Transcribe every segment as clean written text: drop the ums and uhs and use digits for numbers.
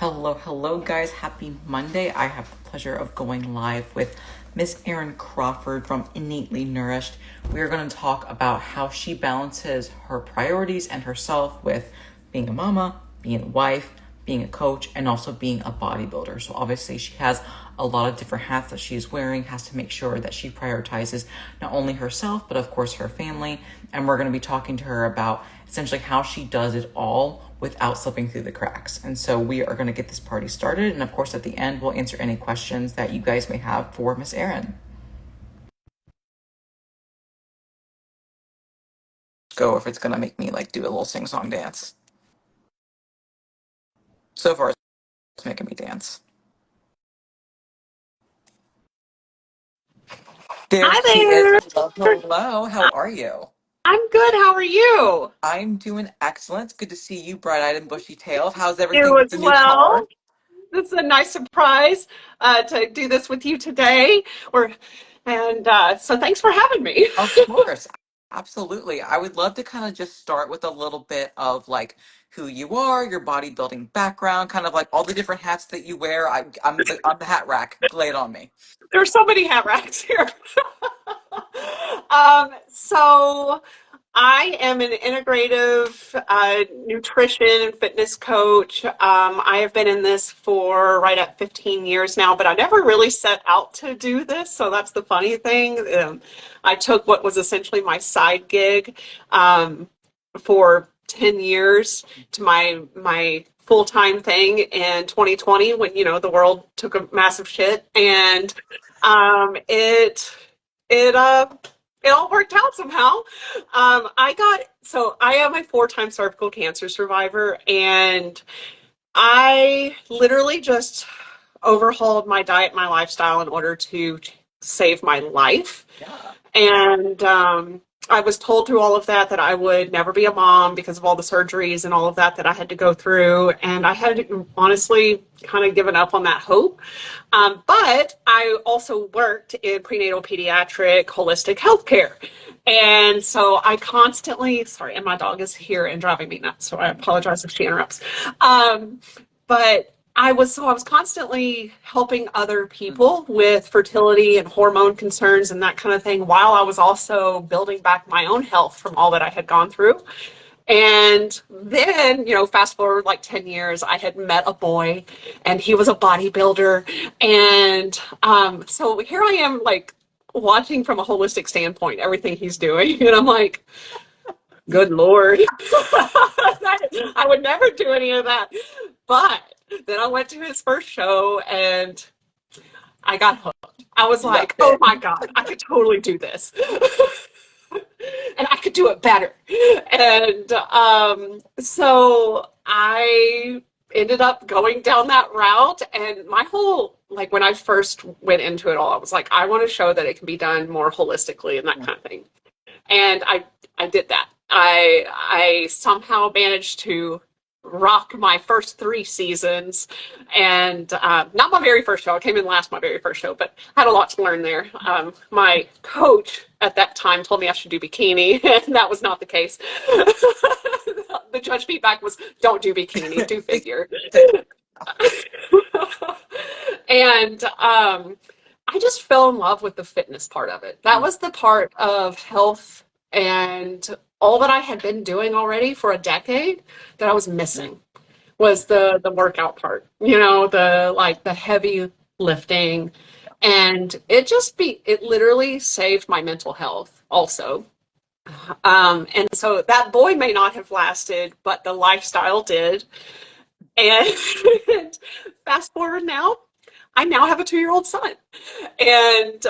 Hello, guys. Happy Monday. I have the pleasure of going live with Miss Erin Crawford from Innately Nourished. We are going to talk about how she balances her priorities and herself with being a mama, being a wife, being a coach, and also being a bodybuilder. So obviously she has a lot of different hats that she's wearing, has to make sure that she prioritizes not only herself, but of course her family. And we're going to be talking to her about essentially how she does it all without slipping through the cracks. And so we are going to get this party started. And of course, at the end, we'll answer any questions that you guys may have for Miss Erin. Go if it's going to make me like do a little sing-song dance. So far, it's making me dance. There Hi she is. there. Hello. How are you? I'm good. How are you? I'm doing excellent. It's good to see you, bright-eyed and bushy-tailed. How's everything You with as the new car? well. This is a nice surprise to do this with you today. So thanks for having me. Of course. Absolutely. I would love to kind of just start with a little bit of like who you are, your bodybuilding background, kind of like all the different hats that you wear. I'm the hat rack. Lay it on me. There's so many hat racks here. So I am an integrative nutrition and fitness coach. I have been in this for right at 15 years now, but I never really set out to do this. So that's the funny thing. I took what was essentially my side gig for 10 years to my full-time thing in 2020 when, the world took a massive shit. And um, it, it it all worked out somehow. I am a four-time cervical cancer survivor, and I literally just overhauled my diet, my lifestyle in order to save my life. Yeah. And I was told through all of that I would never be a mom because of all the surgeries and all of that I had to go through. And I had honestly kind of given up on that hope. But I also worked in prenatal pediatric holistic healthcare. And so I constantly, sorry, and my dog is here and driving me nuts, so I apologize if she interrupts. But I was constantly helping other people with fertility and hormone concerns and that kind of thing while I was also building back my own health from all that I had gone through. And then, fast forward like 10 years, I had met a boy and he was a bodybuilder. And so here I am, like, watching from a holistic standpoint everything he's doing. And I'm like, good Lord, I would never do any of that. But then I went to his first show and I got hooked. I was You got like, oh bit. my God, I could totally do this. And I could do it better. And so I ended up going down that route. And my whole, like, when I first went into it all, I was like, I want to show that it can be done more holistically and that kind of thing. And I did that. I somehow managed to rock my first three seasons, and not my very first show. I came in last my very first show, but had a lot to learn there. My coach at that time told me I should do bikini, and that was not the case. The judge feedback was, don't do bikini, do figure. And I just fell in love with the fitness part of it. That was the part of health and all that I had been doing already for a decade that I was missing was the workout part, the heavy lifting. And it literally saved my mental health also. And so that boy may not have lasted, but the lifestyle did. And fast forward now, I now have a 2-year-old son. And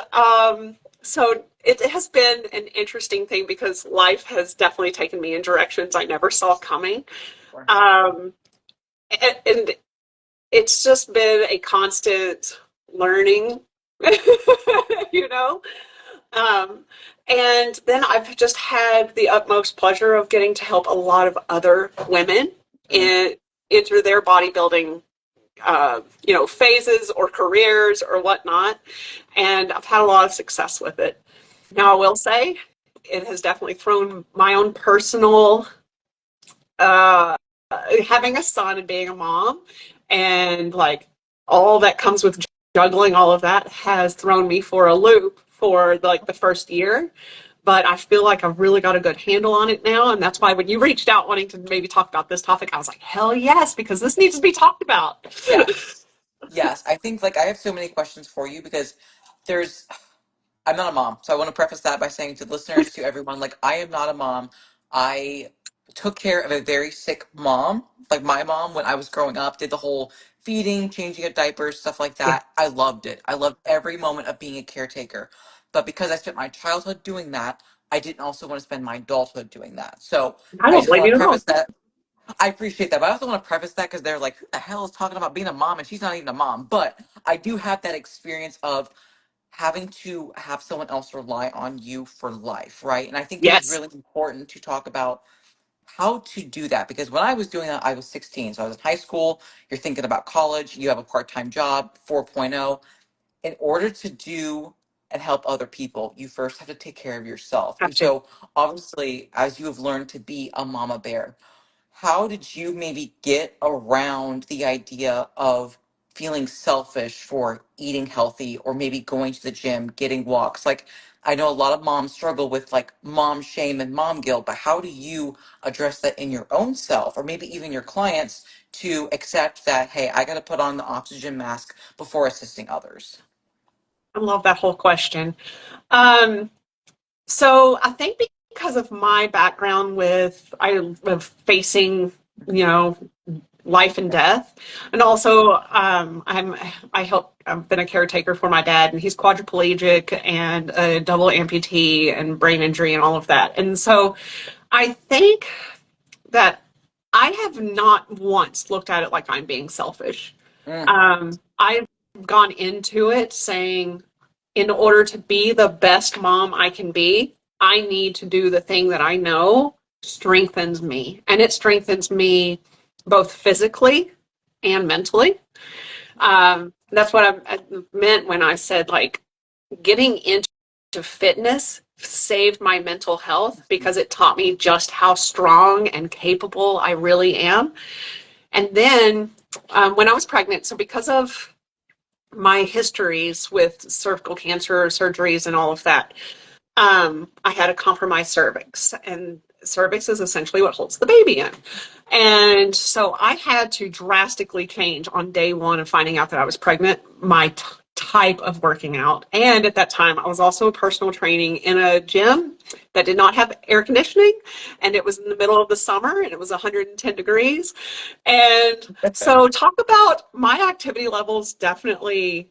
so it has been an interesting thing because life has definitely taken me in directions I never saw coming. Um, and it's just been a constant learning, you know? Um, and then I've just had the utmost pleasure of getting to help a lot of other women in, enter their bodybuilding phases or careers or whatnot. And I've had a lot of success with it. Now, I will say it has definitely thrown my own personal, having a son and being a mom and like all that comes with juggling all of that has thrown me for a loop for like the first year. But I feel like I've really got a good handle on it now. And that's why when you reached out wanting to maybe talk about this topic, I was like, hell yes, because this needs to be talked about. Yes. Yes. I think like I have so many questions for you because there's I'm not a mom. So I want to preface that by saying to listeners, to everyone, like I am not a mom. I took care of a very sick mom. Like my mom when I was growing up did the whole feeding, changing of diapers, stuff like Yeah, that. I loved it. I loved every moment of being a caretaker. But because I spent my childhood doing that, I didn't also want to spend my adulthood doing that. So I I don't just blame want you to at all. preface that I appreciate that, but I also want to preface that because they're like, who the hell is talking about being a mom and she's not even a mom? But I do have that experience of having to have someone else rely on you for life, right? And I think it is Yes, really important to talk about how to do that because when I was doing that, I was 16. So I was in high school. You're thinking about college, you have a part time job, 4.0. In order to do and help other people, you first have to take care of yourself. have And to. so, obviously, as you have learned to be a mama bear, how did you maybe get around the idea of feeling selfish for eating healthy or maybe going to the gym, getting walks? Like, I know a lot of moms struggle with like mom shame and mom guilt, but how do you address that in your own self or maybe even your clients to accept that, hey, I got to put on the oxygen mask before assisting others? I love that whole question. Um, so I think because of my background with of facing, you know, life and death, and also I've been a caretaker for my dad, and he's quadriplegic and a double amputee and brain injury and all of that. And so I think that I have not once looked at it like I'm being selfish. Mm, I've gone into it saying, in order to be the best mom I can be, I need to do the thing that I know strengthens me. And it strengthens me both physically and mentally. That's what I meant when I said, like, getting into fitness saved my mental health because it taught me just how strong and capable I really am. And then when I was pregnant, so because of my histories with cervical cancer surgeries and all of that, I had a compromised cervix, and cervix is essentially what holds the baby in. And so I had to drastically change on day one of finding out that I was pregnant, my type of working out. And at that time, I was also a personal training in a gym that did not have air conditioning. And it was in the middle of the summer and it was 110 degrees. And so, talk about my activity levels definitely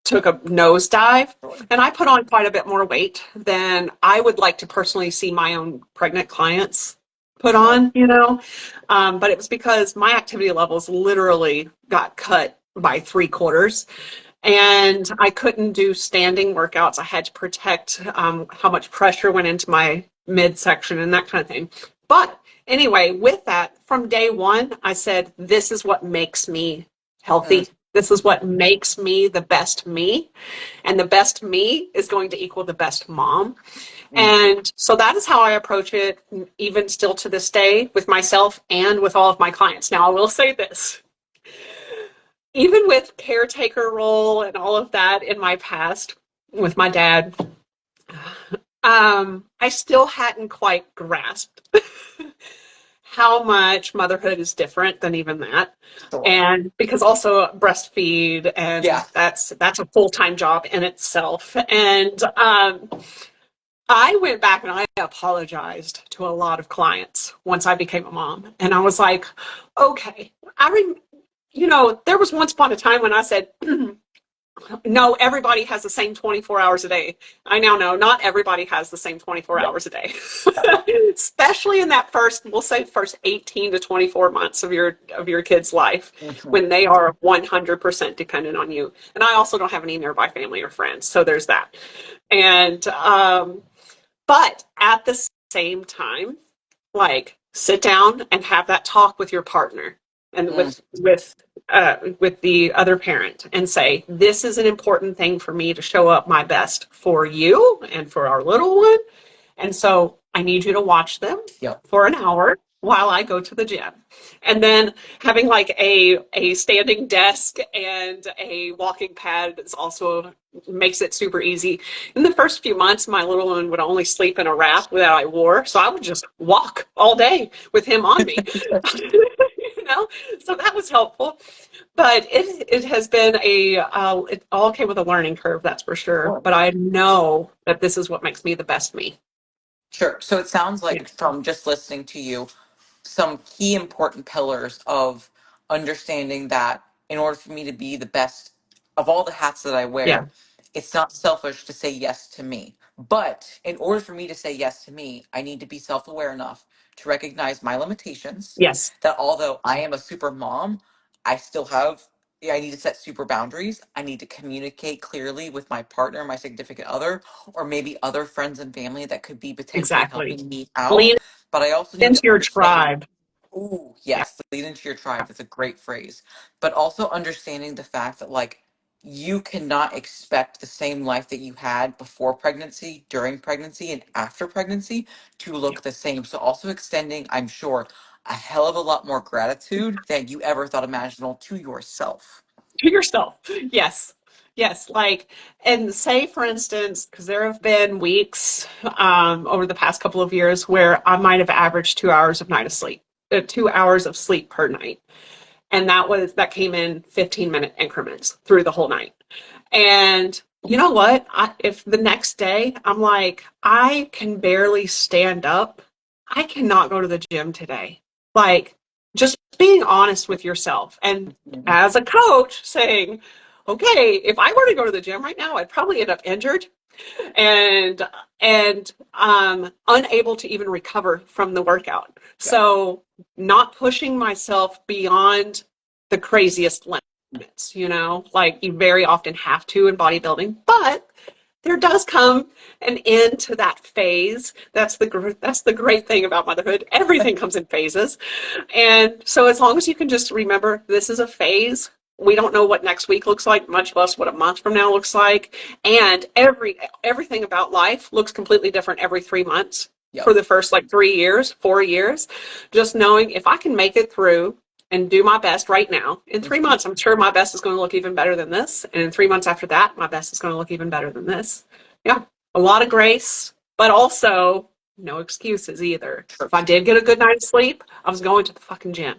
took a nosedive, sure. and I put on quite a bit more weight than I would like to personally see my own pregnant clients put Sure. on, but it was because my activity levels literally got cut by three quarters, and I couldn't do standing workouts. I had to protect how much pressure went into my midsection and that kind of thing. But anyway, with that, from day one, I said, this is what makes me Mm, healthy. This is what makes me the best me. And the best me is going to equal the best mom. mm, And so that is how I approach it, even still to this day, with myself and with all of my clients. Now, I will say this, even with caretaker role and all of that in my past with my dad, I still hadn't quite grasped how much motherhood is different than even that. sure. And because also breastfeed, Yeah. and that's a full-time job in itself. And I went back and I apologized to a lot of clients once I became a mom. And I was like, okay, there was once upon a time when I said, no, everybody has the same 24 hours a day. I now know not everybody has the same 24 Yeah. hours a day. Yeah. Especially in that first, we'll say first 18 to 24 months of your kid's life Mhm. when they are 100% dependent on you. And I also don't have any nearby family or friends, so there's that. And but at the same time, like, sit down and have that talk with your partner and Mm, with the other parent and say, this is an important thing for me to show up my best for you and for our little one. And so I need you to watch them yep. for an hour. while I go to the gym. And then having like a standing desk and a walking pad is also makes it super easy. In the first few months, my little one would only sleep in a wrap that I wore, so I would just walk all day with him on me. You know, so that was helpful. But it has been it all came with a learning curve, that's for sure. Sure. But I know that this is what makes me the best me. Sure. So it sounds Yeah, like from just listening to you, some key important pillars of understanding that in order for me to be the best of all the hats that I yeah, wear, it's not selfish to say yes to me. But in order for me to say yes to me, I need to be self aware enough to recognize my limitations. yes, That although I am a super mom, I still have, yeah, I need to set super boundaries. I need to communicate clearly with my partner, my significant other, or maybe other friends and family that could be potentially exactly. helping me out. Lean But I also need into to your understand, tribe. ooh, Yeah, yes, lead into your tribe. That's a great phrase. But also understanding the fact that, like, you cannot expect the same life that you had before pregnancy, during pregnancy, and after pregnancy to yeah. look the same. So, also extending, I'm sure, a hell of a lot more gratitude than you ever thought imaginable to yourself. To yourself. Yes. Yes. Like, and say, for instance, because there have been weeks over the past couple of years where I might have averaged 2 hours of night of sleep, 2 hours of sleep per night. And that came in 15-minute increments through the whole night. And you know what? If the next day I'm like, I can barely stand up, I cannot go to the gym today. Like, just being honest with yourself. And Mhm. as a coach, saying, okay, if I were to go to the gym right now, I'd probably end up injured and unable to even recover from the workout. Yep. So not pushing myself beyond the craziest limits, like you very often have to in bodybuilding, but there does come an end to that phase. That's the great thing about motherhood. Everything comes in phases. And so as long as you can just remember this is a phase, we don't know what next week looks like, much less what a month from now looks like. And everything about life looks completely different every 3 months for Yep. the first like 3 years, 4 years. Just knowing if I can make it through and do my best right now, in 3 months, I'm sure my best is going to look even better than this. And in 3 months after that, my best is going to look even better than this. Yeah, a lot of grace, but also no excuses either. True. If I did get a good night's sleep, I was going to the fucking gym.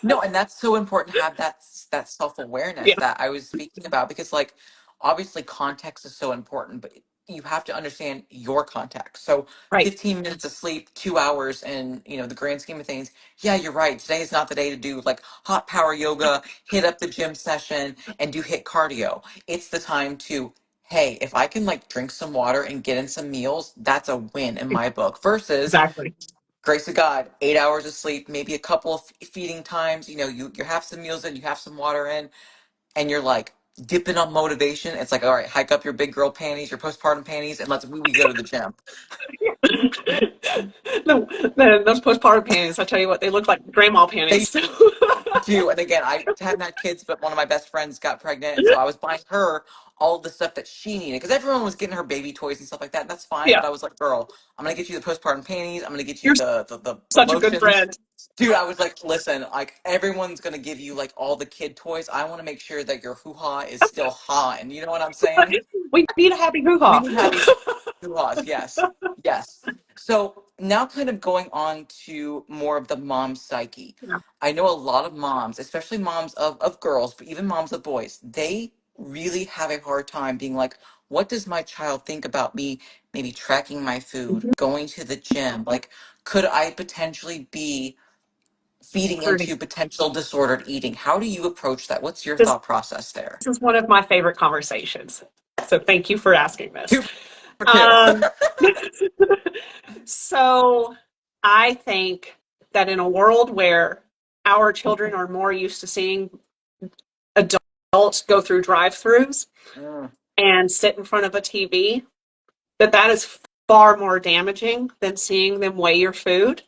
No, and that's so important to have that self-awareness Yeah, that I was speaking about because like obviously context is so important, but you have to understand your context. So right. 15 minutes of sleep, 2 hours in, the grand scheme of things, yeah, you're right. Today is not the day to do like hot power yoga, hit up the gym session, and do hit cardio. It's the time to, hey, if I can like drink some water and get in some meals, that's a win in my book. Versus Exactly. grace of God, 8 hours of sleep, maybe a couple of feeding times. You have some meals in, you have some water in, and you're like dipping on motivation. It's like, all right, hike up your big girl panties, your postpartum panties, and we go to the gym. Those postpartum panties, I tell you what, they look like grandma They panties. do. And again, I haven't had kids, but one of my best friends got pregnant, and so I was buying her all of the stuff that she needed because everyone was getting her baby toys and stuff like that. And that's fine, Yeah, but I was like, girl, I'm gonna get you the postpartum panties. I'm gonna get you you're the such a good lotions. friend. Dude, I was like, listen, like everyone's gonna give you like all the kid toys. I want to make sure that your hoo ha is still ha, and you know what I'm saying? We need a happy hoo We ha. need happy hoo ha's. Yes, yes. So now, kind of going on to more of the mom psyche. I know a lot of moms, especially moms of girls, but even moms of boys, they really have a hard time being like, what does my child think about me maybe tracking my food, going to the gym? Like, could I potentially be feeding Hurting. into potential disordered eating? How do you approach that? What's your This thought process there? is one of my favorite conversations. So thank you for asking this. Two for two. Um, so I think that in a world where our children are more used to seeing adults go through drive-throughs Mm, and sit in front of a TV, that is far more damaging than seeing them weigh your food,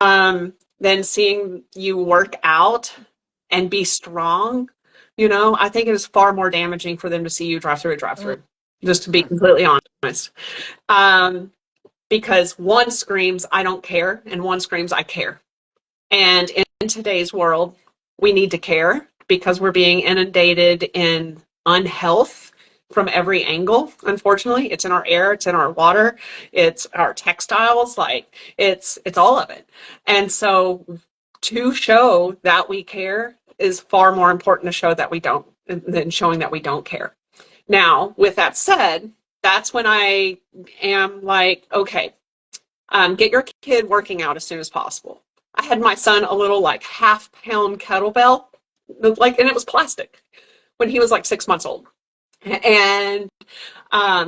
than seeing you work out and be strong. I think it is far more damaging for them to see you drive through a drive mm, through, just to be mm. completely honest. Um, because one screams, I don't care, and one screams, I care. And in today's world, we need to care because we're being inundated in unhealth from every angle. Unfortunately, it's in our air, it's in our water, it's our textiles, like it's all of it. And so to show that we care is far more important to show that we don't than showing that we don't care. Now, with that said, that's when I am like, okay, get your kid working out as soon as possible. I had my son a little like half-pound kettlebell, like, and it was plastic when he was like 6 months old. And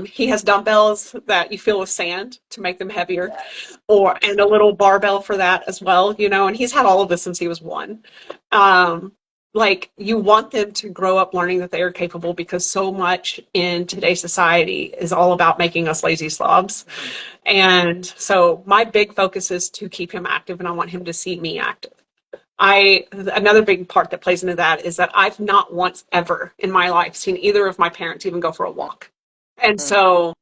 he has dumbbells that you fill with sand to make them heavier, Yes. or and a little barbell for that as well, you know. And he's had all of this since he was one. Um, like you want them to grow up learning that they are capable because so much in today's society is all about making us lazy slobs. Mhm. And so my big focus is to keep him active, and I want him to see me active. I Another big part that plays into that is that I've not once ever in my life seen either of my parents even go for a walk. And Mm. so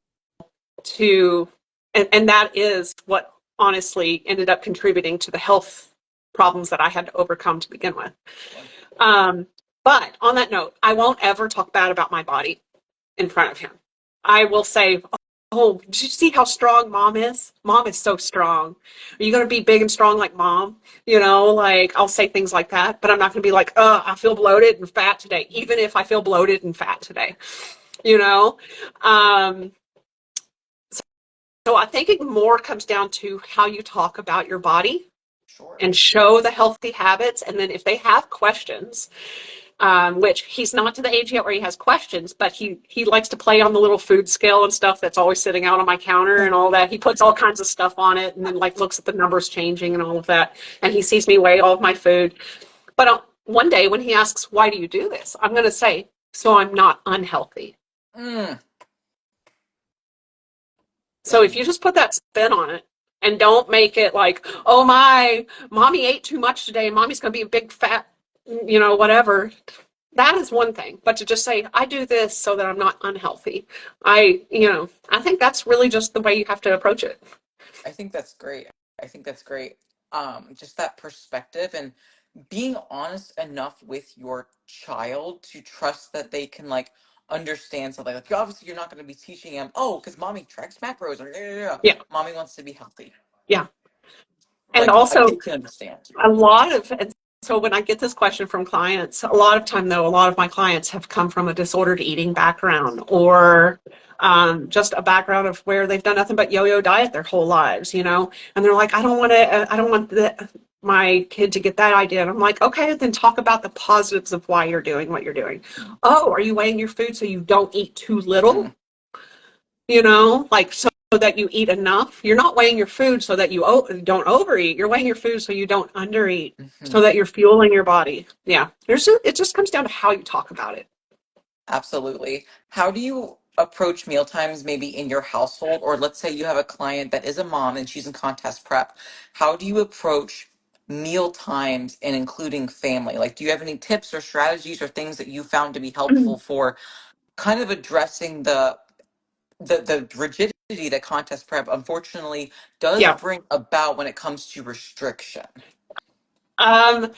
to and that is what honestly ended up contributing to the health problems that I had to overcome to begin with. Sure. Um, but on that note, I won't ever talk bad about my body in front of him. I will say, oh, did you see how strong mom is? Mom is so strong. Are you going to be big and strong like mom? You know, like I'll say things like that, but I'm not going to be like, I feel bloated and fat today, even if I feel bloated and fat today, you know? Um, so I think it more comes down to how you talk about your body Sure. and show the healthy habits. And then if they have questions, which he's not to the age yet where he has questions, but he likes to play on the little food scale and stuff that's always sitting out on my counter and all that. He puts all kinds of stuff on it and then like looks at the numbers changing and all of that. And he sees me weigh all of my food. But one day when he asks, why do you do this? I'm going to say, so I'm not unhealthy. Mm. So if And you just put that spin on it and don't make it like, oh my, mommy ate too much today, mommy's going to be a big fat, whatever. That is one thing. But to just say, I do this so that I'm not unhealthy. I think that's really just the way you have to approach it. I think that's great. I think that's great. Just that perspective and being honest enough with your child to trust that they can like understand something. Like obviously you're not going to be teaching them, oh, because mommy tracks macros or yeah. Yeah. Mommy wants to be healthy. Yeah. And Like a also kid can understand. a lot of, and so when I get this question from clients, a lot of time though, a lot of my clients have come from a disordered eating background or just a background of where they've done nothing but yo-yo diet their whole lives, and they're like, I don't want my kid to get that idea. And I'm like, okay, then talk about the positives of why you're doing what you're doing. Oh, are you weighing your food so you don't eat too little? Mm, Like so that you eat enough. You're not weighing your food so that you don't overeat. You're weighing your food so you don't undereat, so mhm. that you're fueling your body. Yeah, it just comes down to how you talk about it. Absolutely. How do you approach meal times maybe in your household? Or let's say you have a client that is a mom and she's in contest prep. How do you approach meal times and including family? Like, do you have any tips or strategies or things that you found to be helpful for kind of addressing the rigidity that contest prep unfortunately does Yeah. bring about when it comes to restriction? Um,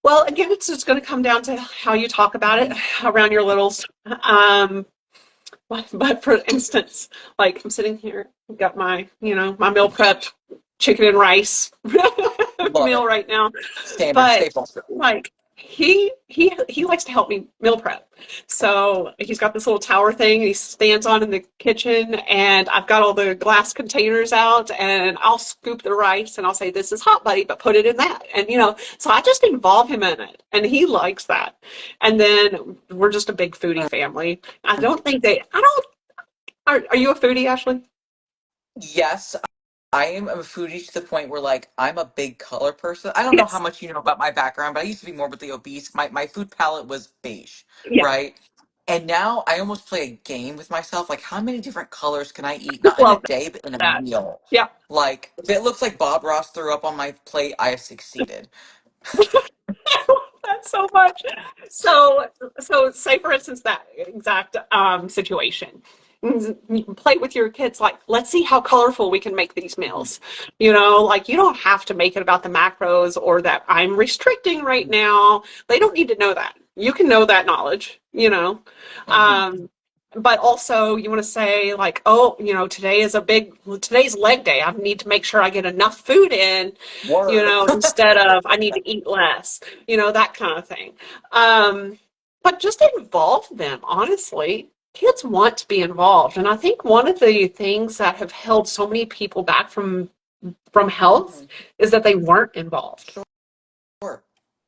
well, again, it's just going to come down to how you talk about it Mhm. around your littles. Um, but for instance, like I'm sitting here, got my meal prepped chicken and rice Love meal it. right now. Standard But staple. like he likes to help me meal prep. So he's got this little tower thing he stands on in the kitchen, and I've got all the glass containers out, and I'll scoop the rice and I'll say, this is hot, buddy, but put it in that. And so I just involve him in it, and he likes that. And then we're just a big foodie family. I don't are you a foodie, Ashley? Yes, I am a foodie to the point where like I'm a big color person. I don't know how Yes. much you know about my background, but I used to be morbidly obese. My food palette was beige, Yeah. right? And now I almost play a game with myself, like how many different colors can I eat? Not in a Love day, but in a that. meal. Yeah. Like if it looks like Bob Ross threw up on my plate, I have succeeded. That's so much. So say for instance that exact situation. You can play with your kids, like, let's see how colorful we can make these Mhm. meals. Like you don't have to make it about the macros or that I'm restricting right now. They don't need to know that. You can know that knowledge. Mhm. Um, but also you want to say like, oh, today's leg day. I need to make sure I get enough food in, Word. instead of I need to eat less, that kind of thing. But just involve them, honestly. Kids want to be involved. And I think one of the things that have held so many people back from health Mhm. is that they weren't involved. Sure.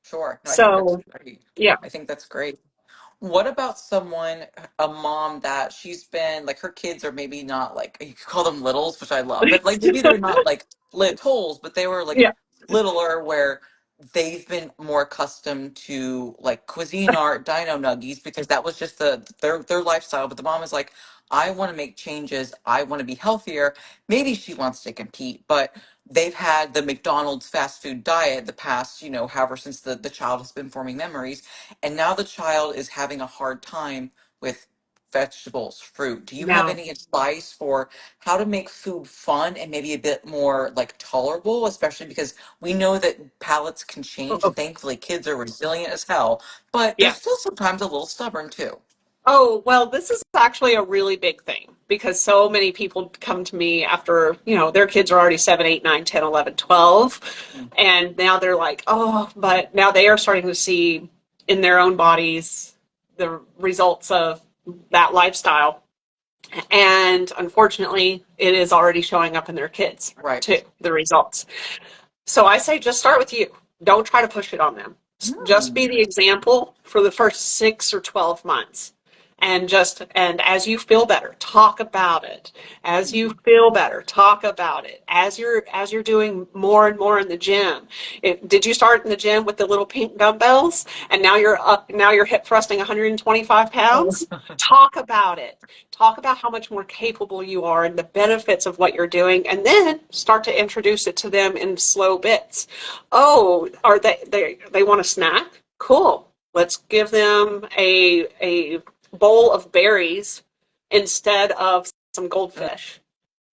Sure. No, I think that's So, great. yeah. I think that's great. What about someone, a mom that she's been like her kids are maybe not like you could call them littles, which I love, but like maybe they're not like littles, but they were like Yeah. littler where they've been more accustomed to like cuisine art, dino nuggies because that was just their lifestyle. But the mom is like, I want to make changes. I want to be healthier. Maybe she wants to compete, but they've had the McDonald's fast food diet the past, however since the child has been forming memories and now the child is having a hard time with vegetables, fruit. Do you have No. any advice for how to make food fun and maybe a bit more like tolerable, especially because we know that palates can change Oh, and thankfully kids are resilient as hell, but they're yeah. still sometimes a little stubborn too. Oh, well, this is actually a really big thing because so many people come to me after, their kids are already 7, 8, 9, 10, 11, 12, Mm. and now they're like, oh, but now they are starting to see in their own bodies the results of that lifestyle. And unfortunately, it is already showing up in their kids Right. too, the results. So I say just start with you. Don't try to push it on them. Just Mm. be the example for the first 6 or 12 months. And as you feel better, talk about it. As you feel better, talk about it. As you're doing more and more in the gym. Did you start in the gym with the little pink dumbbells and now you're hip thrusting 125 Oh. pounds? Talk about it. Talk about how much more capable you are and the benefits of what you're doing, and then start to introduce it to them in slow bits. Oh, are they want a snack? Cool. Let's give them a bowl of berries instead of some goldfish.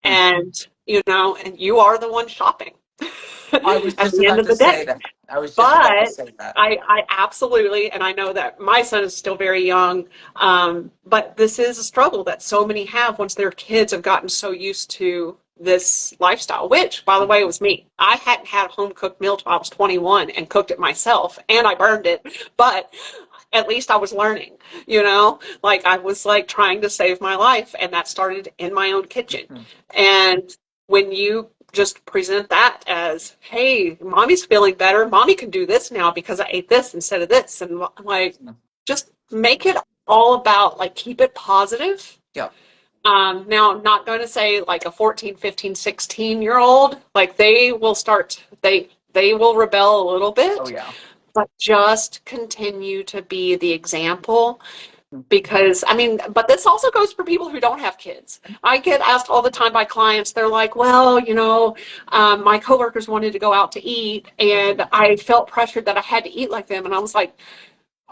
Mm. And you are the one shopping I was at just the end about of to the say day. that. I was just about to But say that. I absolutely, and I know that my son is still very young, but this is a struggle that so many have once their kids have gotten so used to this lifestyle, which, by the way, Mhm. was me. I hadn't had a home cooked meal till I was 21 and cooked it myself, and I burned it, but at least I was learning. Like I was like trying to save my life, and that started in my own kitchen. Mhm. And when you just present that as, hey, mommy's feeling better. Mommy can do this now because I ate this instead of this. And like, just make it all about, like, keep it positive. Yep. Now, I'm not going to say like a 14, 15, 16-year-old, like they will rebel a little Oh bit, yeah. but just continue to be the example Mhm. because I mean, but this also goes for people who don't have kids. I get asked all the time by clients. They're like, "Well, my coworkers wanted to go out to eat, and Mhm. I felt pressured that I had to eat like them." And I was like,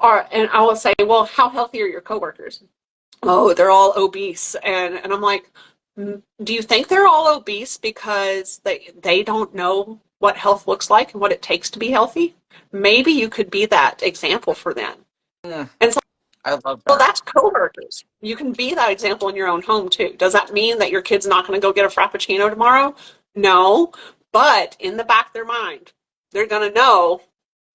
and I will say, "Well, how healthy are your coworkers?" "Oh, they're all obese," and I'm like, "Do you think they're all obese because they don't know what health looks like and what it takes to be healthy? Maybe you could be that example for them." Mm. And so I love well, that. that's coworkers. You can be that example in your own home too. Does that mean that your kid's not going to go get a frappuccino tomorrow? No, but in the back of their mind, they're going to know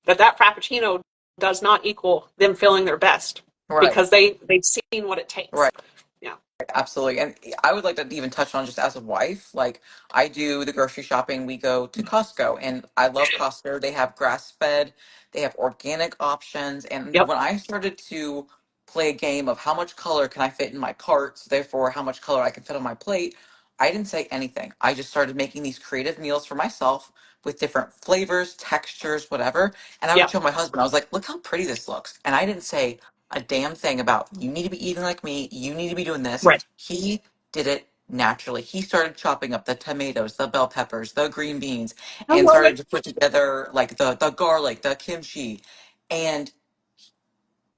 that that frappuccino does not equal them feeling their best Right. because they've seen what it takes. Right. Yeah. Absolutely. And I would like to even touch on just as a wife, like I do the grocery shopping, we go to Costco and I love Costco. They have grass fed, they have organic options. And Yep. when I started to play a game of how much color can I fit in my cart, so therefore how much color I can fit on my plate, I didn't say anything. I just started making these creative meals for myself with different flavors, textures, whatever. And I would Yep. show my husband, I was like, look how pretty this looks. And I didn't say, a damn thing about you need to be eating like me, you need to be doing this. Right. He did it naturally. He started chopping up the tomatoes, the bell peppers, the green beans, I and love started it. to put together like the garlic, the kimchi. And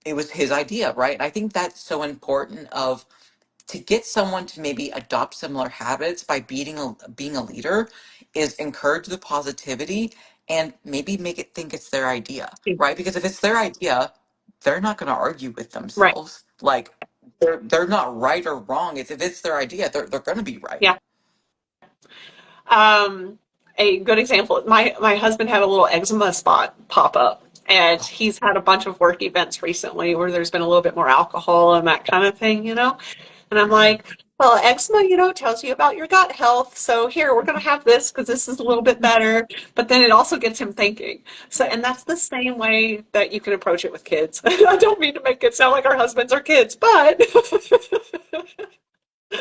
it was his idea, right? And I think that's so important of to get someone to maybe adopt similar habits by being a leader is encourage the positivity and maybe make it think it's their idea, right? Because if it's their idea, they're not going to argue with Right. themselves. Like they're not right or wrong. If it's their idea, they're going to be right. Yeah. Um, a good example, my husband had a little eczema spot pop up, and he's had a bunch of work events recently where there's been a little bit more alcohol and that kind of thing, you know? And I'm Mhm. like, well, eczema, tells you about your gut health. So here, we're going to have this because this is a little bit better. But then it also gets him thinking. So, Yeah. and that's the same way that you can approach it with kids. I don't mean to make it sound like our husbands are kids, but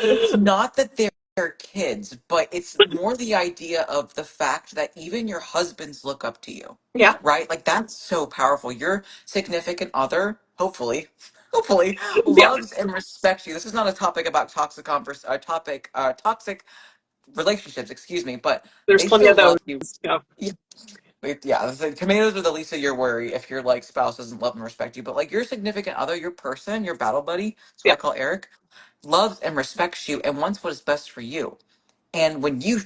But it's not that they're kids, but it's more the idea of the fact that even your husbands look up to you, yeah, right? Like that's so powerful. Your significant other, hopefully, yeah, loves and respects you. This is not a topic about toxic relationships, excuse me, but there's they plenty still of those. love you. Yeah, Yeah, yeah, the tomatoes are the least of your worry if your like spouse doesn't love and respect you. But like your significant other, your person, your battle buddy, that's what yeah, I call Eric, loves and respects you and wants what is best for you. And when you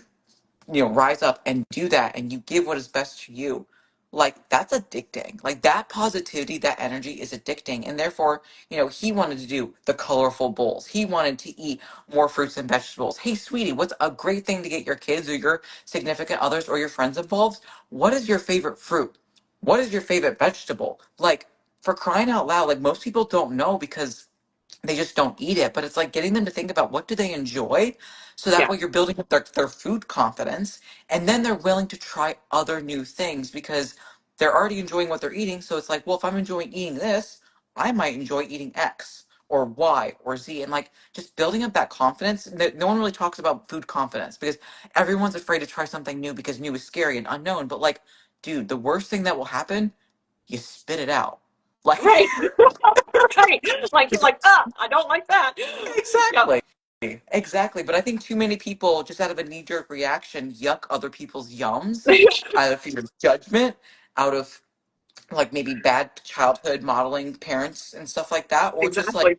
rise up and do that and you give what is best to you, like that's addicting. Like that positivity, that energy is addicting. And therefore, he wanted to do the colorful bowls. He wanted to eat more fruits and vegetables. Hey, sweetie, what's a great thing to get your kids or your significant others or your friends involved? What is your favorite fruit? What is your favorite vegetable? Like, for crying out loud, like most people don't know because they just don't eat it, but it's like getting them to think about what do they enjoy, so that yeah, way you're building up their food confidence, and then they're willing to try other new things because they're already enjoying what they're eating. So it's like, well, if I'm enjoying eating this, I might enjoy eating X or Y or Z. And like just building up that confidence. No one really talks about food confidence because everyone's afraid to try something new because new is scary and unknown. But like, dude, the worst thing that will happen, you spit it out. Like right, right. Like you're like, I don't like that. Yep, exactly. Exactly. But I think too many people, just out of a knee jerk reaction, yuck other people's yums out of fear of judgment, out of like maybe bad childhood modeling parents and stuff like that, or just like exactly.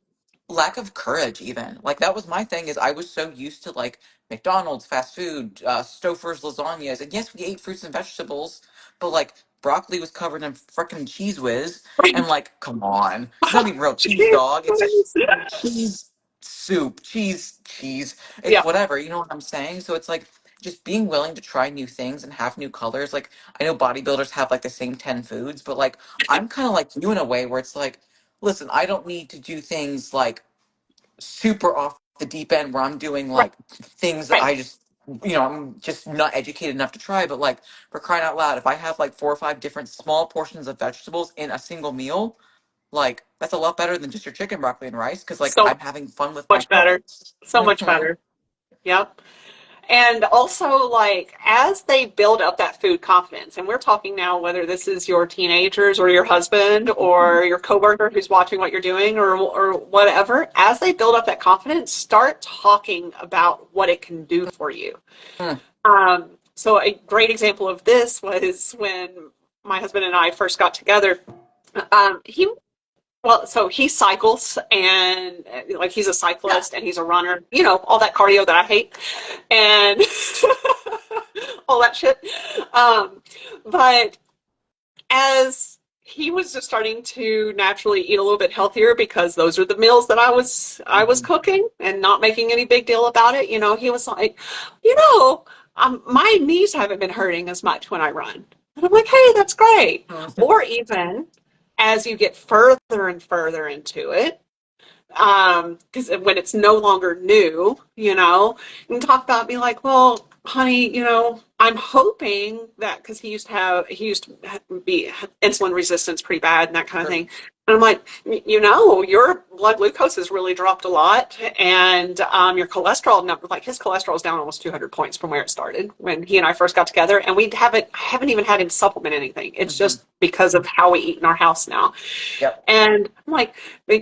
lack of courage even. Like that was my thing is I was so used to like McDonald's, fast food, Stouffer's lasagnas. And yes, we ate fruits and vegetables, but like broccoli was covered in frickin' cheese whiz. And like, come on. It's not even real cheese, dog. It's just cheese soup, cheese. It's Yeah, whatever. You know what I'm saying? So it's like just being willing to try new things and have new colors. Like I know bodybuilders have like the same 10 foods, but like I'm kind of like you in a way where it's like, listen, I don't need to do things like super off the deep end where I'm doing right, like things that right. I just, I'm just not educated enough to try. But like for crying out loud, if I have like 4 or 5 different small portions of vegetables in a single meal, like that's a lot better than just your chicken, broccoli, and rice because like So I'm having fun with my much better. carbs. So much Hmm. better. Yep. And also, like, as they build up that food confidence, and we're talking now whether this is your teenagers or your husband or your coworker who's watching what you're doing or whatever, as they build up that confidence, start talking about what it can do for you. So a great example of this was when my husband and I first got together. He so he cycles and like he's a Yeah. cyclist and he's a runner, all that cardio that I hate and all that shit. Um, but as he was just starting to naturally eat a little bit healthier because those are the meals that I was Hmm. cooking and not making any big deal about it, he was like, my knees haven't been hurting as much when I run. And I'm like, hey, that's great. Or even as you get further and further into it, because when it's no longer new, you can talk about be like, well, honey, I'm hoping that because he used to be insulin resistance pretty bad and that kind of Sure. thing. And I'm like, your blood glucose has really dropped a lot, and your cholesterol number, like his cholesterol is down almost 200 points from where it started when he and I first got together, and I haven't even had him supplement anything. It's Hmm. just because of how we eat in our house now. Yep. And I'm like,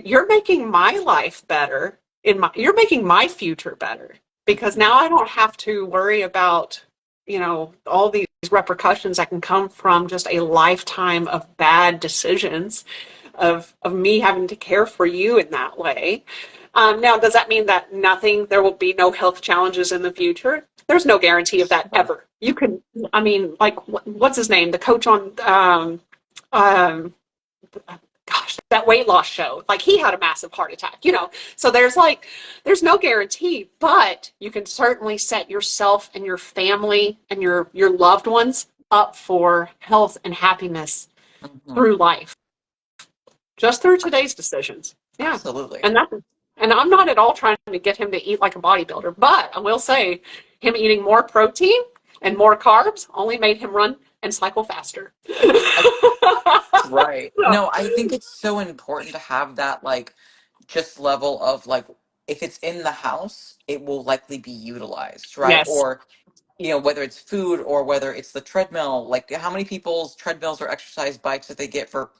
you're making my life better you're making my future better because Hmm. now I don't have to worry about, all these repercussions that can come from just a lifetime of bad decisions of me having to care for you in that way. Now, does that mean that there will be no health challenges in the future? There's no guarantee of that Sure. ever. You can, I mean, like, what's his name? The coach on, um, gosh, that weight loss show. Like, he had a massive heart attack, you know? So there's no guarantee, but you can certainly set yourself and your family and your loved ones up for health and happiness Hmm. through life, just through today's decisions. Yeah. Absolutely. And that and I'm not at all trying to get him to eat like a bodybuilder, but I will say him eating more protein and more carbs only made him run and cycle faster. Right. So, No, I think it's so important to have that like just level of like if it's in the house, it will likely be utilized, right? yes. Or whether it's food or whether it's the treadmill, like how many people's treadmills or exercise bikes that they get for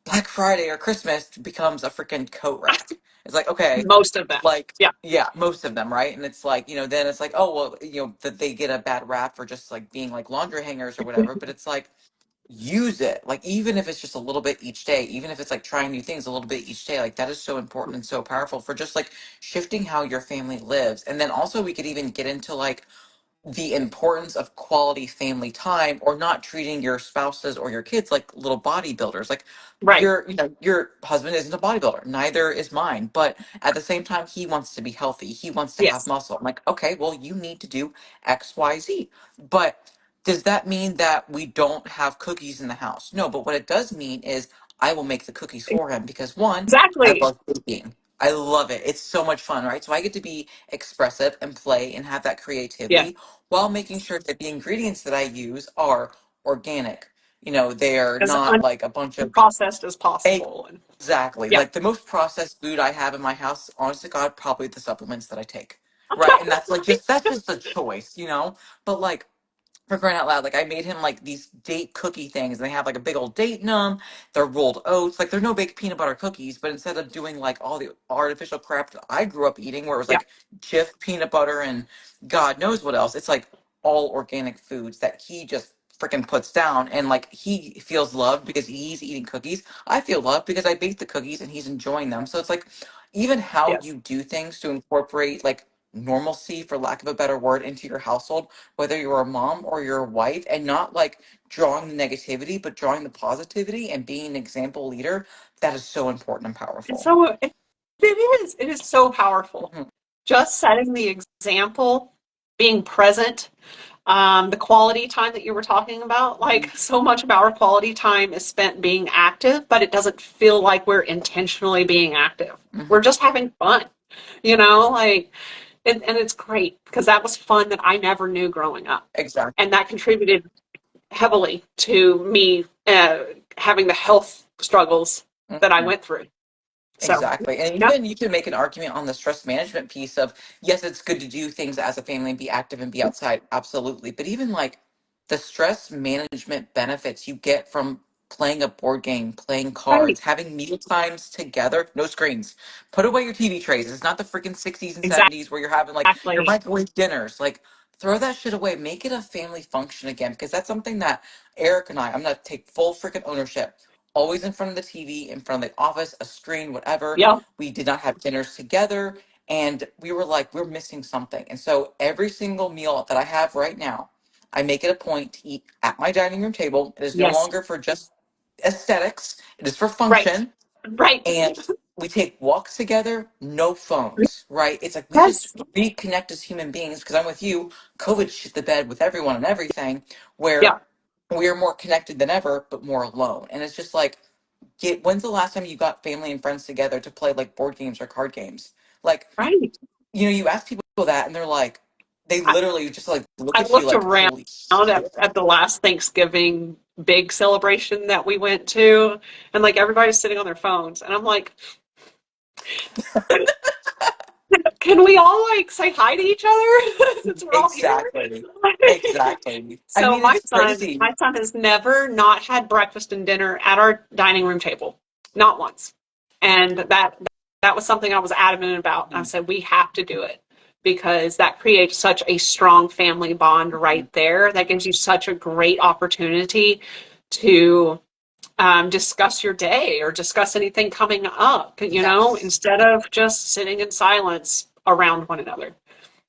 Black Friday or Christmas becomes a freaking coat rack. It's like, okay, Most of them. like Yeah. yeah, most of them, right? And it's like, then it's like, oh well, that they get a bad rap for just like being like laundry hangers or whatever, but it's like use it. Like even if it's just a little bit each day, even if it's like trying new things a little bit each day, like that is so important and so powerful for just like shifting how your family lives. And then also we could even get into like the importance of quality family time or not treating your spouses or your kids like little bodybuilders. Like Right. your husband isn't a bodybuilder, neither is mine, but at the same time he wants to be healthy, he wants to have Yes. muscle. I'm like, okay, well you need to do XYZ. But does that mean that we don't have cookies in the house? No, but what it does mean is I will make the cookies for him because one, I Exactly. love baking. I love it. It's so much fun, right? So I get to be expressive and play and have that Yes. creativity while making sure that the ingredients that I use are organic. They're As not like a bunch of unprocessed as possible. And exactly yeah. like the most processed food I have in my house, honest to God, probably the supplements that I take. Right. And that's like that's just a choice. But like for crying out loud, like I made him like these date cookie things, and they have like a big old date in them. They're rolled oats, like they're no big peanut butter cookies, but instead of doing like all the artificial crap that I grew up eating, where it was Yeah. like Jif peanut butter and God knows what else, it's like all organic foods that he just freaking puts down, and like he feels loved because he's eating cookies. I feel loved because I baked the cookies and he's enjoying them. So it's like even how Yes. you do things to incorporate like normalcy, for lack of a better word, into your household, whether you're a mom or you're a wife, and not like drawing the negativity, but drawing the positivity and being an example leader, that is so important and And powerful. so it is so powerful. Mhm. Just setting the example, being present, the quality time that you were talking about, like Mhm. so much of our quality time is spent being active, but it doesn't feel like we're intentionally being active. Mhm. We're just having fun, like, and it's great because that was fun that I never knew growing up. Exactly. And that contributed heavily to me having the health struggles that I Mhm. went through. So, Exactly. And yeah, even you can make an argument on the stress management piece of, yes, it's good to do things as a family and be active and be outside. Absolutely. But even like the stress management benefits you get from playing a board game, playing right, cards, having meal times together, no screens. Put away your TV trays. It's not the freaking 60s and 70s where you're having like your exactly. microwave dinners. Like throw that shit away. Make it a family function again because that's something that Eric and I'm going to take full freaking ownership, always in front of the TV, in front of the office, a screen, whatever. Yep, We did not have dinners together. And we were like, we're missing something. And so every single meal that I have right now, I make it a point to eat at my dining room table. It is no yes, longer for just aesthetics, it is for right, function. right. And we take walks together, no phones, right? It's like we Yes, just reconnect as human beings because I'm with you. COVID shit the bed with everyone and everything, where yeah, we are more connected than ever, but more alone. And it's just like, when's the last time you got family and friends together to play like board games or card games? Like, right. you ask people that and they're like, they I, literally just like look I at you looked like, around holy shit. at the last Thanksgiving big celebration that we went to, and like everybody's sitting on their phones, and I'm like, can we all like say hi to each other since we're all here? Exactly. Exactly. I So mean, it's crazy. my son has never not had breakfast and dinner at our dining room table, not once. And that was something I was adamant about. I Mhm. said we have to do it because that creates such a strong family bond right there. That gives you such a great opportunity to discuss your day or discuss anything coming up, Yes. instead of just sitting in silence around one another. Yeah.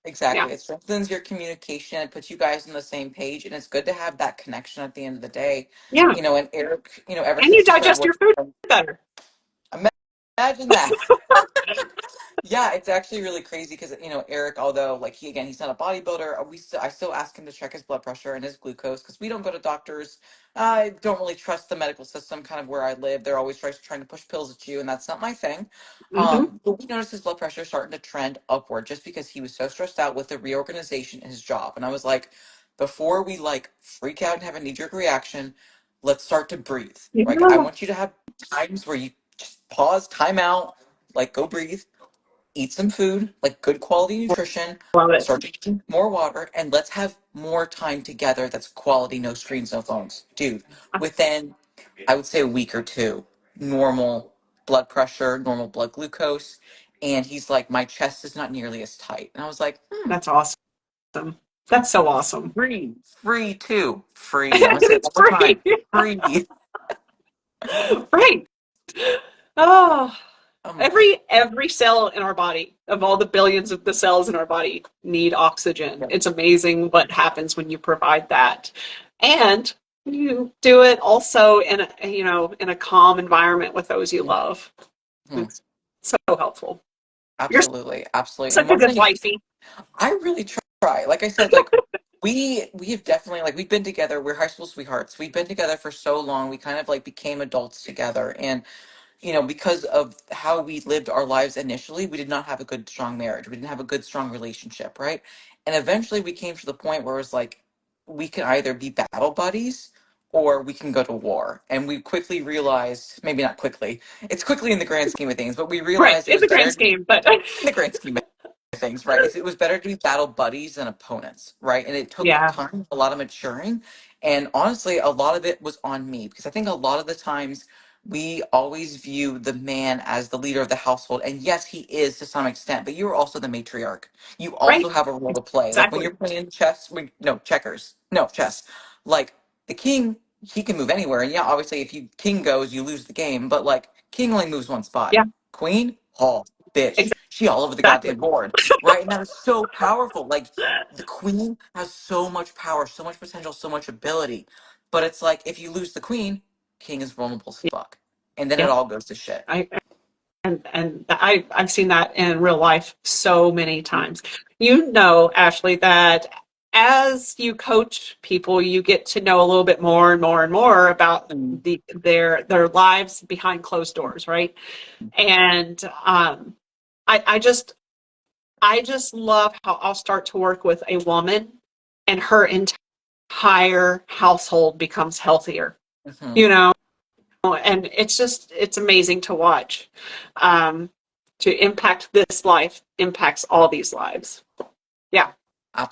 Exactly. It strengthens your communication. It puts you guys on the same page, and it's good to have that connection at the end of the day. Yeah. And Eric, ever And you since he started digest your food working, better. imagine that. Yeah, it's actually really crazy because Eric, although like he's not a bodybuilder, I still ask him to check his blood pressure and his glucose because we don't go to doctors. I don't really trust the medical system, kind of where I live. They're always trying to push pills at you, and that's not my thing. Hmm. But we noticed his blood pressure starting to trend upward just because he was so stressed out with the reorganization in his job. And I was like, before we like freak out and have a knee jerk reaction, let's start to breathe. Like I Yeah. want you to have times where you just pause, time out, like go breathe, eat some food, like good quality nutrition, Love it. start drinking more water, and let's have more time together that's quality, no screens, no phones. Dude, within, I would say a week or two, normal blood pressure, normal blood glucose. And he's like, my chest is not nearly as tight. And I was like, That's awesome. That's so awesome. free too. Free. I'm going to say it It's one more time. free. Free. Right. Oh, Um, every cell in our body, of all the billions of the cells in our body, need oxygen. yeah. It's amazing what happens when you provide that. And you do it also in a calm environment with those you love. Mhm. It's so helpful. You're Absolutely. Absolutely. And such a one good thing wifey. I really try. Like I said, like we've definitely like we've been together. We're high school sweethearts. We've been together for so long. We kind of like became adults together. And because of how we lived our lives initially, we did not have a good, strong marriage. We didn't have a good, strong relationship, right? And eventually we came to the point where it was like, we can either be battle buddies or we can go to war. And we quickly realized, maybe not quickly, it's quickly in the grand scheme of things, but we Right. realized it In was the grand better to be scheme, but in the grand scheme of things, right? It was better to be battle buddies than opponents, right? And it took yeah. time, a lot of maturing. And honestly, a lot of it was on me because I think a lot of the times we always view the man as the leader of the household. And yes, he is to some extent, but you're also the matriarch. You also Right. have a role to play. Like when Exactly. you're playing chess, no, checkers, no, chess. Like the king, he can move anywhere. And yeah, obviously, if you king goes, you lose the game. But like king only moves one spot. Yeah. Queen, Hall, bitch. She all over the Exactly. goddamn board, right? And that is so powerful. Like the queen has so much power, so much potential, so much ability. But it's like if you lose the queen, king is vulnerable as fuck. And then it Yeah. all goes to shit. I I've seen that in real life so many times. You know, Ashley, that as you coach people, you get to know a little bit more and more and more about Mm. their lives behind closed doors, right? And I just love how I'll start to work with a woman, and her entire household becomes healthier. Hmm. You know, and it's amazing to watch. Um, to impact this life impacts all these lives. Yeah.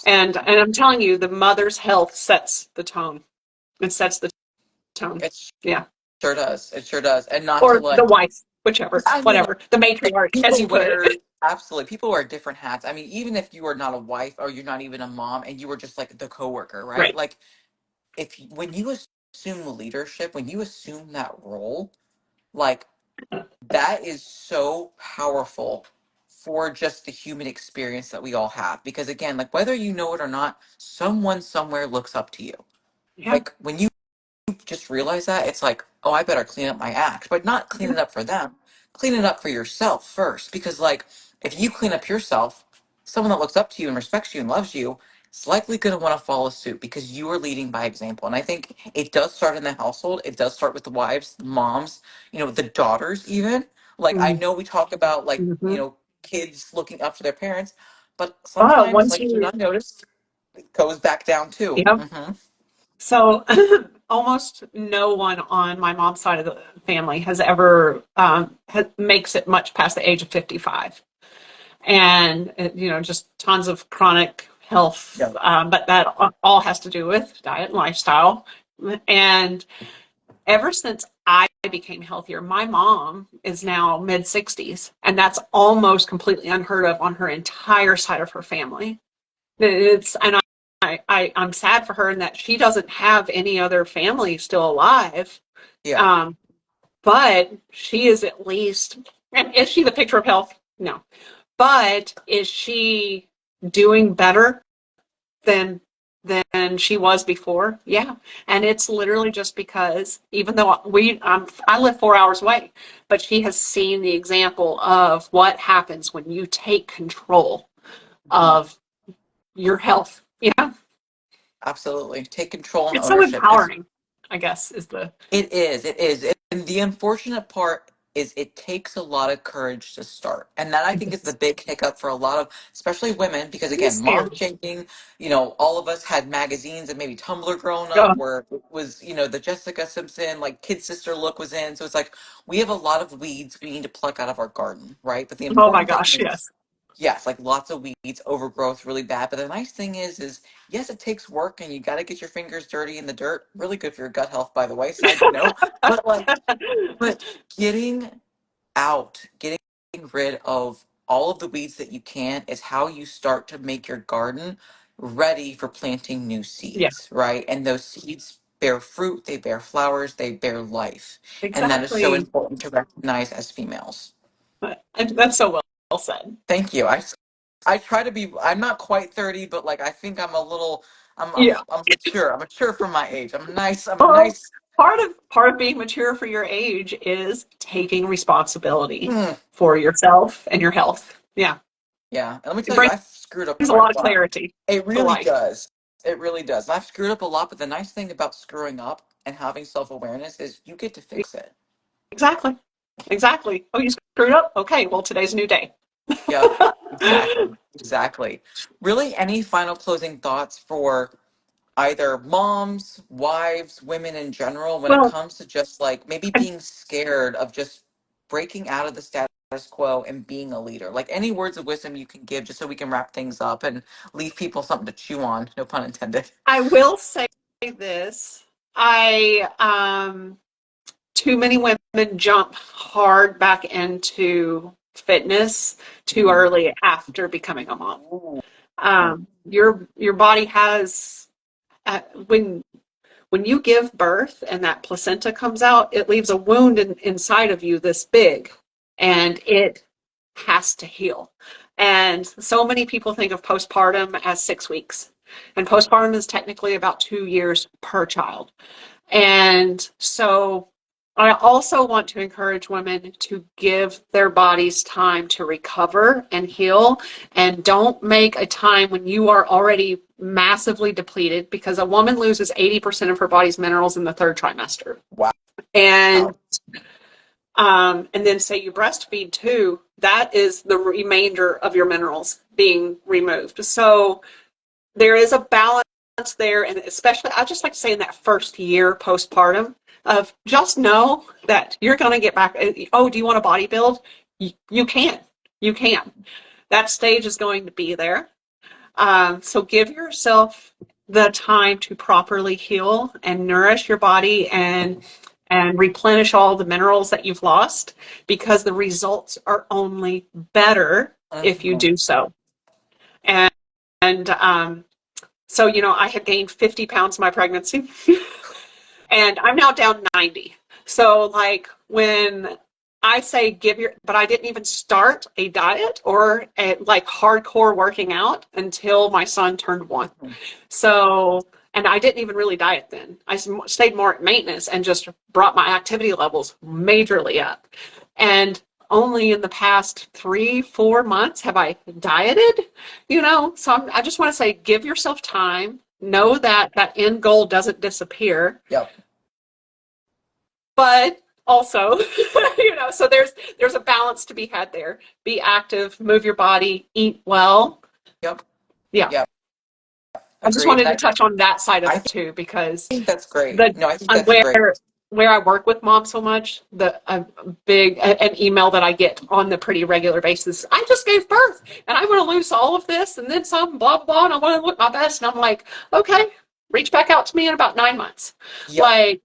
And Absolutely. I'm telling you, the mother's health sets the tone. It sets the tone. It Yeah. sure does. It sure does. And not to Or the like, wife, whichever, I mean, whatever. The matriarch, as people you put it. wear, absolutely, people wear different hats. I mean, even if you are not a wife or you're not even a mom and you were just like the coworker, right? Right. Like when you assume leadership, when you assume that role, like that is so powerful for just the human experience that we all have. Because again, like whether you know it or not, someone somewhere looks up to you. Yeah. Like when you just realize that, it's like, oh, I better clean up my act, but not clean it up for them. Clean it up for yourself first. Because, like, if you clean up yourself, someone that looks up to you and respects you and loves you is likely going to want to follow suit because you are leading by example. And I think it does start in the household. It does start with the wives, the moms, the daughters, even. Like, I know we talk about, like, Mm-hmm. kids looking up to their parents, but Oh, sometimes, once like, you you, not noticed, it goes back down too. yeah. Hmm. So almost no one on my mom's side of the family has ever makes it much past the age of 55. And just tons of chronic health, Yeah. but that all has to do with diet and lifestyle. And ever since I became healthier, my mom is now mid 60s, and that's almost completely unheard of on her entire side of her family. It's and I'm sad for her in that she doesn't have any other family still alive. Yeah. Um, but she is at least, and is she the picture of health? No. But is she doing better than she was before? Yeah. And it's literally just because even though I live 4 hours away, but she has seen the example of what happens when you take control Mhm. of your health. Yeah. Absolutely. Take control and It's so ownership. Because empowering, I guess, is the it is. It is. And the unfortunate part is it takes a lot of courage to start. And that I think is the big hiccup for a lot of, especially women, because it's again, mom scary. shaming, all of us had magazines and maybe Tumblr growing Uh, up where it was, the Jessica Simpson, like kid sister look was in. So it's like we have a lot of weeds we need to pluck out of our garden, right? But the oh my important thing gosh, is, yes. yes, like lots of weeds, overgrowth, really bad. But the nice thing is yes, it takes work and you got to get your fingers dirty in the dirt. Really good for your gut health, by the way. Side note. But but getting rid of all of the weeds that you can is how you start to make your garden ready for planting new Yeah, seeds, right? And those seeds bear fruit, they bear flowers, they bear life. And that is so exactly. important to recognize as females. And that's so well said. Thank you. I try to be. I'm not quite 30, but like I think I'm a little. Yeah. I'm mature. I'm mature for my age. I'm nice. I'm a Well, nice. part of being mature for your age is taking responsibility Hmm, for yourself and your health. Yeah. yeah. And let me It tell you, brings I've screwed up a quite a lot of lot. clarity It to really life. does. It really does. I've screwed up a lot, but the nice thing about screwing up and having self awareness is you get to fix it. Exactly. Exactly. Oh, you screwed up? Okay, well, today's a new day. Yep. Exactly. Exactly. Really, any final closing thoughts for either moms, wives, women in general, when it Well, comes to just like maybe being scared of just breaking out of the status quo and being a leader? Like any words of wisdom you can give just so we can wrap things up and leave people something to chew on, no pun intended. I will say this. Too many women jump hard back into fitness too Mhm. early after becoming a mom. Ooh. Your body has uh, when when you give birth and that placenta comes out, it leaves a wound inside of you this big, and it has to heal. And so many people think of postpartum as 6 weeks, and postpartum is technically about 2 years per child. And so I also want to encourage women to give their bodies time to recover and heal, and don't make a time when you are already massively depleted, because a woman loses 80% of her body's minerals in the third trimester. Wow. And and then say you breastfeed too, that is the remainder of your minerals being removed. So there is a balance there, and especially I just like to say in that first year postpartum of just know that you're going to get back. Oh, do you want to bodybuild? You can. You can. That stage is going to be there. So give yourself the time to properly heal and nourish your body and replenish all the minerals that you've lost, because the results are only better if you Mhm. do so. And, and so, I had gained 50 pounds in my pregnancy and I'm now down 90. So, like, when I say but I didn't even start a diet or like hardcore working out until my son turned 1. Mhm. So, and I didn't even really diet then. I stayed more at maintenance and just brought my activity levels majorly up. And only in the past 3, 4 months have I dieted, So I just want to say, give yourself time. Know that that end goal doesn't disappear, Yep. but also, so there's a balance to be had there. Be active, move your body, eat well. Yep. Yeah. Yep. I just Agreed. wanted And to touch on that side of I it too, because think that's great. the No, I think uh, that's great. where I work with moms so much, the big an email that I get on the pretty regular basis. I just gave birth and I want to lose all of this and then some, blah blah blah, and I want to look my best. And I'm like, okay, reach back out to me in about 9 months. Yep. Like,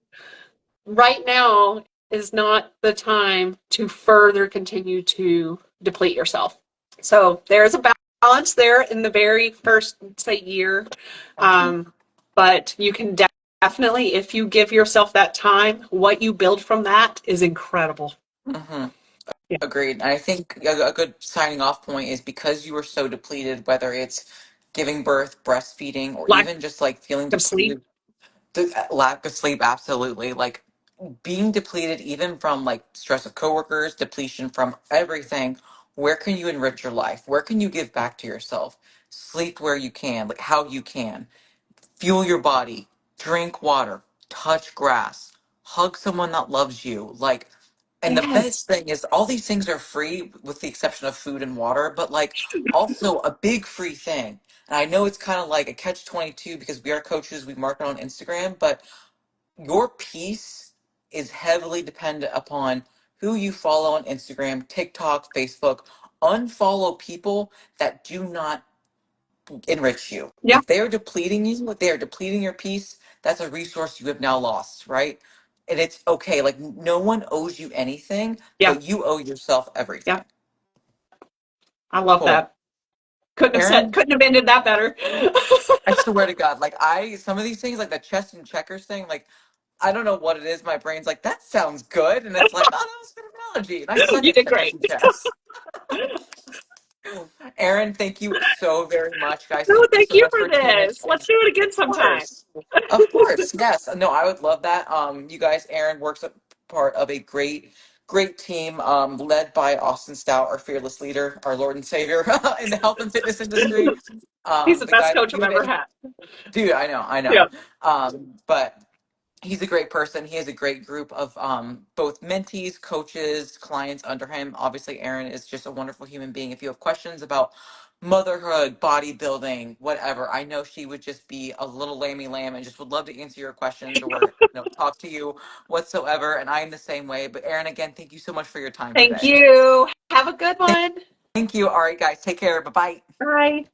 right now is not the time to further continue to deplete yourself. So there's a balance there in the very first, say, year. Mhm. Um, but you can definitely, if you give yourself that time, what you build from that is incredible. Mhm. Yeah. Agreed. And I think a good signing off point is because you were so depleted, whether it's giving birth, breastfeeding, or Lack even just like feeling of sleep. depleted, the lack of sleep, absolutely. Like being depleted even from like stress of coworkers, depletion from everything. Where can you enrich your life? Where can you give back to yourself? Sleep where you can, like how you can. Fuel your body, drink water, touch grass, hug someone that loves you. Like, and the Yes. best thing is all these things are free with the exception of food and water, but like also a big free thing. And I know it's kind of like a catch 22 because we are coaches, we market on Instagram, but your peace is heavily dependent upon who you follow on Instagram, TikTok, Facebook. Unfollow people that do not enrich you. Yeah. If they're depleting you, if they are depleting your peace, that's a resource you have now lost, right? And it's okay. Like no one owes you anything, Yeah. but you owe yourself Yeah. everything. I love Cool. that. Aaron, Couldn't have ended that better. I swear to God, like some of these things, like the chess and checkers thing, like I don't know what it is. My brain's like, that sounds good. And it's like, oh, that was a good analogy. And I suck You at did checkers great. and chess. Aaron, thank you so very much, guys. No, Thank you thank so you much for for tuning this. in. Let's do it again Of sometime. course. Of course. Yes. No, I would love that. You guys, Aaron works a part of a great team, led by Austin Stout, our fearless leader, our Lord and Savior in the health and fitness industry. He's the The best guy, coach I've ever Q&A, had. dude, I know. Yeah. But he's a great person. He has a great group of both mentees, coaches, clients under him. Obviously, Erin is just a wonderful human being. If you have questions about motherhood, bodybuilding, whatever, I know she would just be a little lammy lamb and just would love to answer your questions or talk to you whatsoever. And I am the same way. But Erin, again, thank you so much for your time Thank today. you. Have a good one. Thank you. All right, guys, take care. Bye bye. Bye.